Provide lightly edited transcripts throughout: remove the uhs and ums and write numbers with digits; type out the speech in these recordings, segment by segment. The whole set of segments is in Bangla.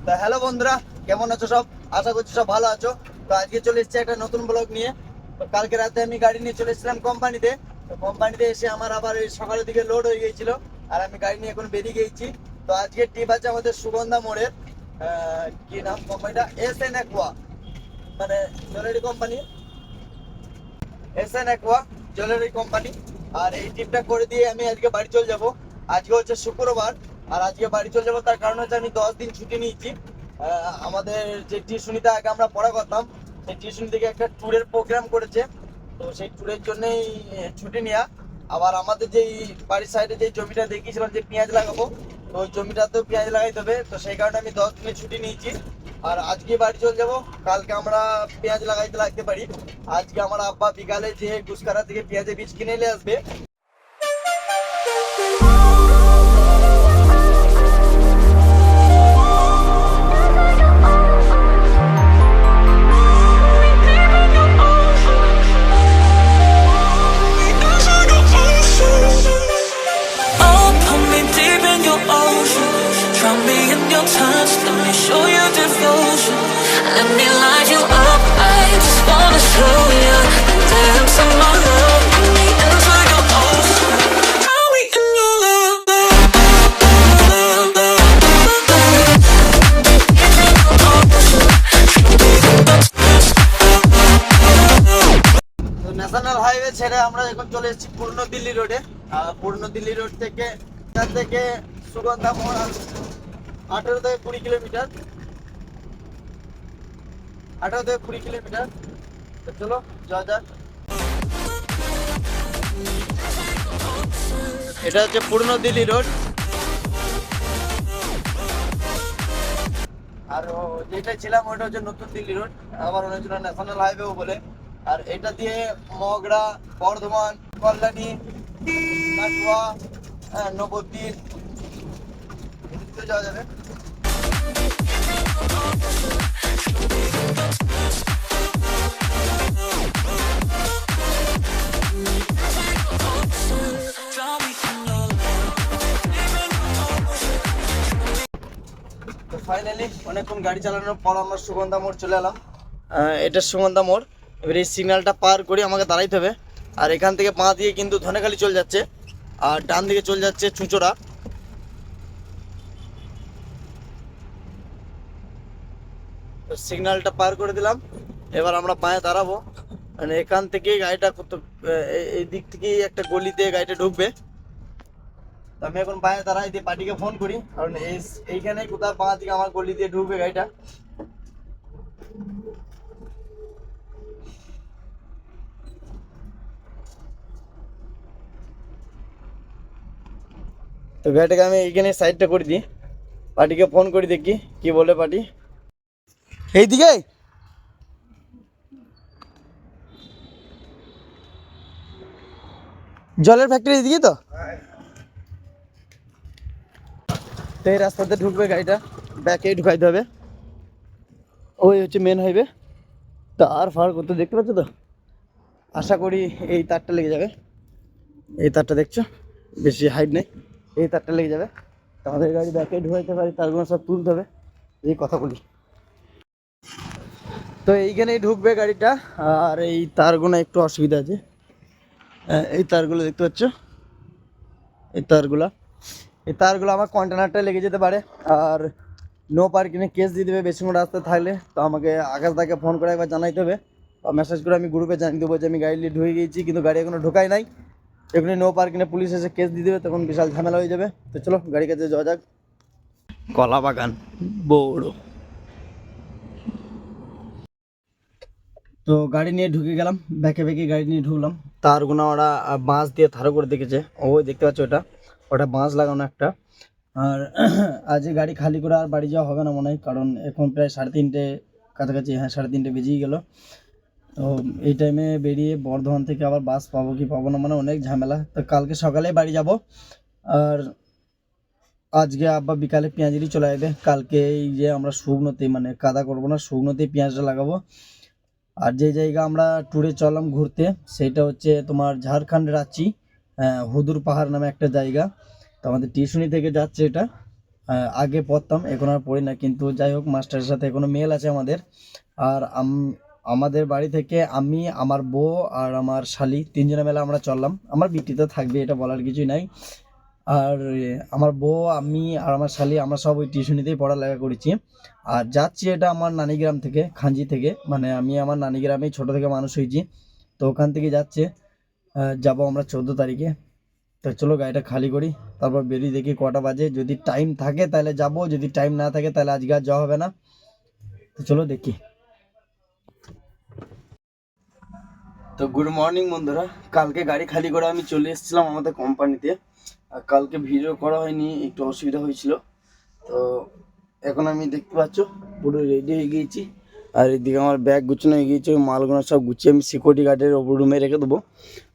তো হ্যালো বন্ধুরা, কেমন আছো সব? আশা করছি সব ভালো আছো। তো আজকে চলে এসেছি একটা নতুন ব্লগ নিয়ে। তো কালকে রাতে আমি গাড়ি নিয়ে চলে এসেছিলাম কোম্পানিতে। তো কোম্পানিতে এসে আমার আবার এই সকালের দিকে লোড হয়ে গিয়েছিল, আর আমি গাড়ি নিয়ে এখন বেরিয়ে গিয়েছি। তো আজকে ট্রিপ আছে আমাদের সুগন্ধা মোড়ের। কি নাম কোম্পানিটা? এস এন অ্যাকোয়া, মানে jewellery company. S N Aqua jewellery company. আর এই ট্রিপটা করে দিয়ে আমি আজকে বাড়ি চলে যাব। আজকে হচ্ছে শুক্রবার, আর আজকে বাড়ি চলে যাবো তার কারণ হচ্ছে আমি 10 দিন ছুটি নিয়েছি। আমাদের যে টিউশনিতে আগে আমরা পড়া করতাম, সেই টিউশনি থেকে একটা ট্যুরের প্রোগ্রাম করেছে। তো সেই ট্যুরের জন্যই ছুটি নেওয়া। আবার আমাদের যেই বাড়ির সাইডে যে জমিটা দেখিয়েছিলাম যে পেঁয়াজ লাগাবো, তো ওই জমিটাতেও পেঁয়াজ লাগাইতে হবে। তো সেই কারণে আমি 10 দিনের ছুটি নিয়েছি। আর আজকে বাড়ি চলে যাব, কালকে আমরা পেঁয়াজ লাগাইতে লাগতে পারি। আজকে আমার আব্বা বিকালে যে গুসকারা থেকে পেঁয়াজের বীজ কিনে নিয়ে আসবে। Touch, let me show you devotion. Let me light you up. I just wanna show you the depths of my love. Let me into your ocean. Drown me in your love. তো ন্যাশনাল হাইওয়ে ছেড়ে আমরা এখন চলে এসেছি পুরনো দিল্লি রোডে। পুরনো দিল্লি রোড থেকে এখান থেকে সুগন্ধা মোড় 18 থেকে 20 কিলোমিটার। 18 থেকে 20 কিলোমিটার। তো চলো যাওয়া যাক। এটা হচ্ছে পুরনো দিল্লি রোড। আর যেটা ছিলাম ওটা হচ্ছে নতুন দিল্লি রোড, আবার অনেকজন ন্যাশনাল হাইওয়েও বলে। আর এটা দিয়ে মগরা, বর্ধমান, কল্যাণী, কাটোয়া, নবদ্বীপ এদিকে যাওয়া যাবে। তো ফাইনালি অনেকক্ষণ গাড়ি চালানোর পর আমরা সুগন্ধা মোড় চলে এলাম। এটা সুগন্ধা মোড়। এবার এই সিগন্যালটা পার করে আমাকে দাঁড়াইতে হবে। আর এখান থেকে বাঁ দিয়ে কিন্তু ধনেখালি চলে যাচ্ছে, আর ডান দিকে চলে যাচ্ছে চুঁচড়া। তো সিগন্যালটা পার করে দিলাম, এবার আমরা বাঁয়ে দাঁড়াবো। মানে এখান থেকেই গাড়িটা কত এই দিক থেকেই একটা গলিতে গাড়িটা ঢুকবে। তো আমি এখন বাঁয়ে দাঁড়াই দিয়ে পার্টিকে ফোন করি, কারণ এইখানে কোথাও বাঁ দিকে আমার গলি দিয়ে ঢুকবে গাড়িটা। তো গাড়িটাকে আমি এইখানে সাইডটা করে দিই, পার্টিকে ফোন করি, দেখি কি বলে পার্টি। এইদিকে জলের ফ্যাক্টরি এদিকে তো। তো এই রাস্তাতে ঢুকবে গাড়িটা, ব্যাকেই ঢুকাইতে হবে। ওই হচ্ছে মেন হাইওয়ে। তার ফার করতে দেখতে পাচ্ছ তো, আশা করি এই তারটা লেগে যাবে। এই তারটা দেখছো, বেশি হাইট নেই, এই তারটা লেগে যাবে। তো আমাদের গাড়ি ব্যাকে ঢুকাইতে পারি, তারগুলো সব তুলতে হবে। এই কথা বলি। তো এইখানেই ঢুকবে গাড়িটা। আর এই তারগুলো একটু অসুবিধা আছে। এই তারগুলো দেখতে পাচ্ছ, এই তারগুলো আমার কন্টেনারটা লেগে যেতে পারে। আর নো পার্কিংয়ে কেস দিয়ে দেবে বেশিক্ষণ রাস্তায় থাকলে। তো আমাকে আকাশদাকে ফোন করে একবার জানাইতে হবে, বা মেসেজ করে আমি গ্রুপে জানিয়ে দেবো যে আমি গাড়ি নিয়ে ঢুকে গিয়েছি, কিন্তু গাড়ি এখনো ঢোকাই নাই। এখানে নো পার্কিংয়ে পুলিশ এসে কেস দিয়ে দেবে, তখন বিশাল ঝামেলা হয়ে যাবে। তো চলো গাড়ির কাছে যাওয়া যাক। কলা বাগান বড়। তো গাড়ি নিয়ে ঢুকে গেলাম, ব্যাকে ব্যাকে গাড়ি নিয়ে ঢুকলাম। তারগুলো ওরা বাঁশ দিয়ে ধারো করে দেখেছে, ওই দেখতে পাচ্ছ ওটা, ওটা বাঁশ লাগানো একটা। আর আজ গাড়ি খালি করে আর বাড়ি যাওয়া হবে না মনে হয়, কারণ এখন প্রায় 3:30 কাছাকাছি। হ্যাঁ, 3:30 বেজেই গেল। তো এই টাইমে বেরিয়ে বর্ধমান থেকে আবার বাস পাবো কি পাবো না, মানে অনেক ঝামেলা। তো কালকে সকালে বাড়ি যাব। আর আজকে আব্বা বিকালে পেঁয়াজেরই চলে যাবে। কালকে এই যে আমরা শুকনোতে, মানে কাদা করবো না, শুকনোতেই পেঁয়াজটা লাগাবো। আর যে জায়গা আমরা ট্যুরে চললাম ঘুরতে, সেটা হচ্ছে তোমার ঝাড়খণ্ড রাঁচি, হুদুর পাহাড় নামে একটা জায়গা। তো আমাদের টিউশনি থেকে যাচ্ছে এটা। আগে পড়তাম, এখন আর পড়ি না, কিন্তু যাই হোক মাস্টারের সাথে এখনো মেল আছে আমাদের। আর আমাদের বাড়ি থেকে আমি, আমার বউ আর আমার শালি তিনজনে মেলা আমরা চললাম। আমার বিটি তো থাকবে, এটা বলার কিছুই নাই। আর আমার বউ, আমি আর আমার শালি আমরা সব ওই টিউশনিতেই পড়ালেখা করেছি। আর যাচ্ছি এটা আমার নানি গ্রাম থেকে, খাঞ্জি থেকে, মানে আমি আমার নানি গ্রামেই ছোট থেকে মানুষ হয়েছি। তো ওখান থেকে যাচ্ছে, যাবো আমরা 14 তারিখে। তো চলো গাড়িটা খালি করি, তারপর বেরিয়ে দেখি কটা বাজে। যদি টাইম থাকে তাহলে যাব, যদি টাইম না থাকে তাহলে আজকে আর যাওয়া হবে না। তো চলো দেখি। তো গুড মর্নিং বন্ধুরা, কালকে গাড়ি খালি করে আমি চলে এসেছিলাম আমাদের কোম্পানিতে। আর কালকে ভিডিও করা হয়নি, একটু অসুবিধা হয়েছিল। তো এখন আমি দেখতে পাচ্ছ পুরো রেডি হয়ে গিয়েছি। আর এদিকে আমার ব্যাগ গুছানো হয়ে গিয়েছে, ওই মালগুলো সব গুছিয়ে আমি সিকিউরিটি গার্ডের ওপর রুমে রেখে দেবো।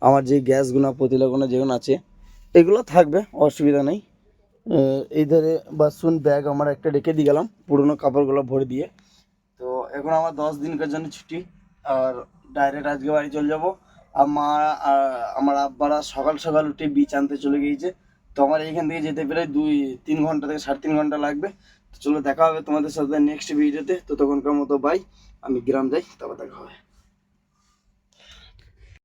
আমার যে গ্যাসগুলো পতিলাগুলো যেগুলো আছে এগুলো থাকবে, অসুবিধা নেই। এই ধারে বাসন ব্যাগ আমার একটা রেখে দিয়ে গেলাম পুরোনো কাপড়গুলো ভরে দিয়ে। তো এখন আমার 10 দিনকার জন্য ছুটি, আর ডাইরেক্ট আজকে বাড়ি চলে যাবো। আমার আব্বারা সকাল সকাল উঠে বীজ আনতে চলে গিয়েছে। তো আমার এইখান থেকে যেতে প্রায় 2-3 ঘন্টা থেকে 3.5 ঘন্টা লাগবে। তো চলো দেখা হবে তোমাদের সাথে নেক্সট ভিডিওতে। তো তখনকার মতো বাই, আমি গ্রাম যাই, তারপর দেখা হবে।